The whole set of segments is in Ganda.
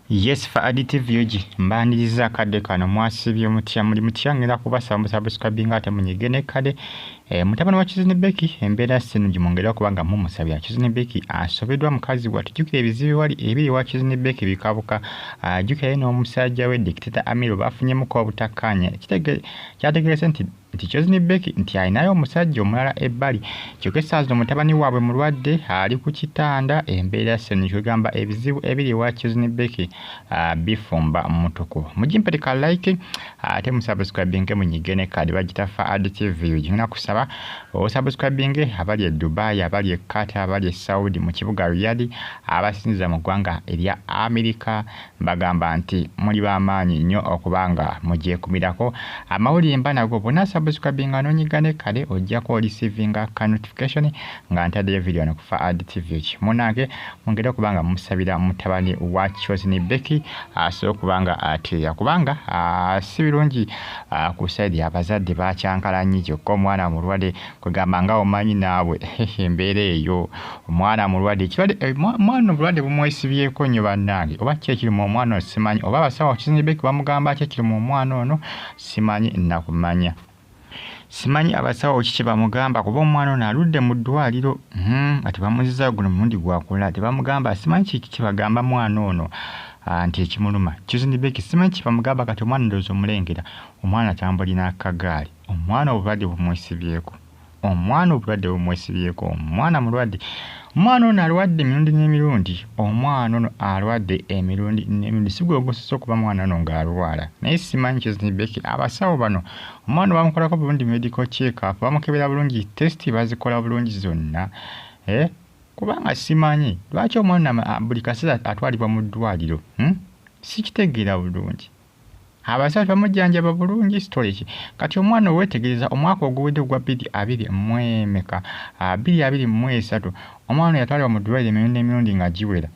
Yes, for additive yogi mbaniriza akadde kano mwasibye mutya muli mutya ngenda kubasaba musubscribing ate munyigene kale mutabani wa Kizini Beki embeera sinungi mwongera kubanga mumusabira Kizini Beki asobeddwa mukazi wa tujukira ebizibu wali ebiri wa Kizini Beki bikabuka ajukira n'omusajja we Dictator Amiro bafunyemu obutakkaanya kyategeeza nti Kizini Beki nti alinayo omusajja omulala ebbali kyokka essaawa mutabani waabwe mulwadde ali ku kitanda embeera sinungi kwegamba ebizibu ebiri wa Kizini Beki bifumba mutukuvu mujimpeleka like ate musubscribing munyigene kale bagita fa additive yogi ngina kusaba osubscribing abali e Dubai abali e Qatar abali e Saudi mu kibuga Riyadh abasinza mu ggwanga erya America bagamba nti muli bamaanyi nnyo okubanga mugyekumirako amawulire mba nago bonna subscribing anonyigane kale ojjako receiving ka notification nga ntaddeyo video no kufa additive yogi munange mwongere okubanga musabira mutabani wa Kizini Beki asobola kubanga ateya kubanga si birungi ku side abazadde bakyankalanye kyokka omwana mulwadde kwegamba nga omanyi naawe embeera eyo omwana mulwadde mwana mulwadde bumwesibyeko nnyo bannange oba ki ekiri mu omwana simanyi oba abasawo Kizini Beki bamugamba ki ekiri mu omwana ono simanyi nakumanya simanyi abasawo kiki bamugamba kuba omwana ono aludde mu ddwaliro ati bamuzizza guno mulundi gwakula tebamugamba simanyi kiki kibagamba mwana ono nti ekimuluma Kizini Beki simanyi kibamugamba kati omwana ndowooza omulengera omwana tambulina akagaali omwana obulwadde bumwesibyeko omwana mulwadde omwana ono alwadde emirundi n'emirundi omwana ono alwadde emirundi n'emirundi si gwe ogusoose okuba mwana ono ng'alwala naye simanyi Kizini Beki abasawo bano omwana bamukolako bulungi medical check-up bamukebera bulungi test bazikola bulungi zonna kubanga simanyi lwaki omwana buli kaseera atwalibwa mu ddwaliro sikitegeera bulungi abasawo bamujjanjaba bulungi storage kati omwana owetegereza omwaka oguwedde gwa 2023 omwana yatwalibwa mu ddwaliro emirundi nga giwera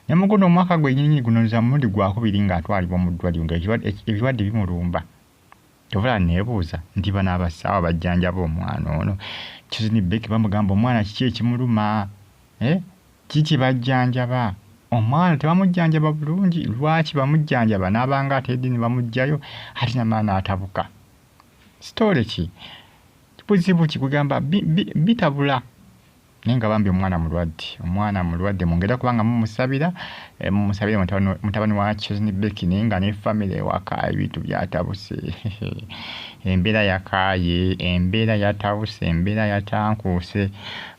ne mu guno omwaka gwennyini guno za mulundi gwakubiri ng'atwalibwa mu ddwaliro ng'ebirwadde bimulumba tobula neebuuza nti bano abasawo bajjanjaba omwana ono Kizini Beki bamugamba omwana kiki ekimuluma kiki bajjanjaba omwana tebamujjanjaba bulungi lwaki bamujjanjaba n'abanga atedde ne bamugjayo ate namala n'atabuka sitole ki buzibu ki kugamba bitabula naye nga bambi omwana mulwadde mwongera kubanga mumusabire mutabani wa Kizini Beki naye nga ne famire ewaka ebintu byatabuse embeera yakaaye embeera yatabuse embeera yatankuuse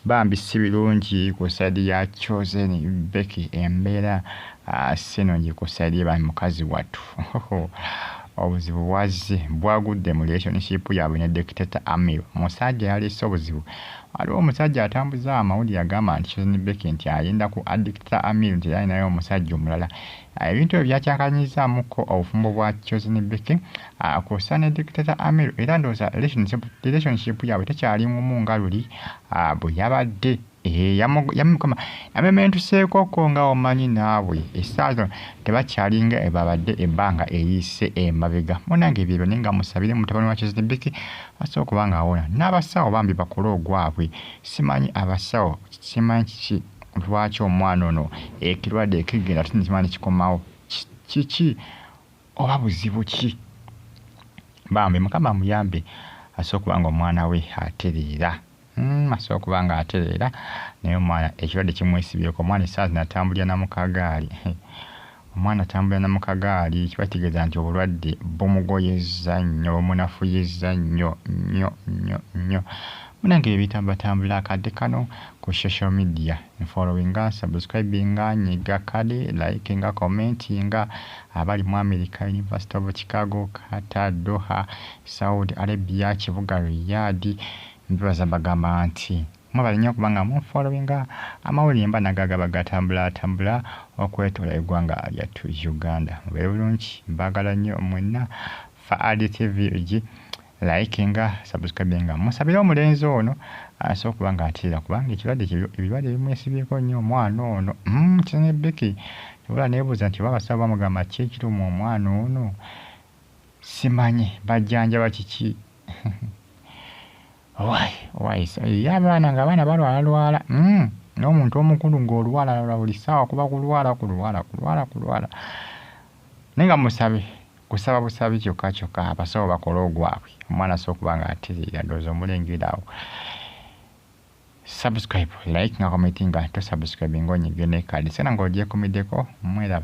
bambi si birungi ku saidi ya Kizini Beki embeera sinungi ku saidi ye mukazi wattu obuzibu bwagudde mu relationship yaabwe ne Dictator Amiro musajja yaleese obuzibu waliwo omusajja atambuza amawulire agamba nti Kizini Beki nti ayenda ku Dictator Amiro nti alinayo omusajja omulala ebintu ebyo byakyakanyizaamuko obufumbo bwa Kizini Beki kussa ne Dictator Amiro era ndowooza relationship yaabwe tekyalimu nga luli bwe yabadde yamementuseekoko nga omanyi naawe essaawa tebakyalinga ebabadde ebbanga eriise emabega munange ebyo naye nga musabire mutabani wa Kizini Beki asobola okuba nga awona n'abasawo bambi bakole ogwabwe simanyi abasawo simanyi kiki lwaki omwana ono ekirwadde ekigenda tukimanyi kikomawo kiki oba buzibu ki bambi Mukama muyambe asobola okuba nga omwana we atereera asobola okuba nga atereera naye omwana ekirwadde kimwesibyeko omwana essaawa natambulira na mukagaali omwana atambulira na mukagaali kiba kitegeeza nti obulwadde bumugoyezza nnyo bumunafuyizza nnyo munange ebitambatambula akadde kano ku social media followinga subscribinga nyiga kale likinga commentinga abali mu America University of Chicago Qatar Doha Saudi Arabia kibuga Riyadh mbibaza bagamba nti mwabali nnyo kubanga mufollowinga amawulire mba nagaga bagatambula okwetola eggwanga lyattu Uganda mubeere bulungi mbagala nnyo mwenna fa additive yogi likinga subscribinga musabire omulenzi ono asobola okuba nga ateera kubanga ebirwadde bimwesibyeko nnyo omwana ono Kizini Beki tebula neebuuza nti oba abasawo bamugamba ki ekiri mu omwana ono simanyi bajjanjaba kiki abaana ng'abaana balwala n'omuntu omukulu ng'olwala buli ssaawa kuba kulwala Nenga musabe kusaba busabe kyokka abasawo bakola ogwabwe omwana so okuba nga atereera ndowooza omulengera awo. Subscribe, like nga commenting nga to subscribe ng'onyigene kale sena ng'ogyekomiddeko mweraba.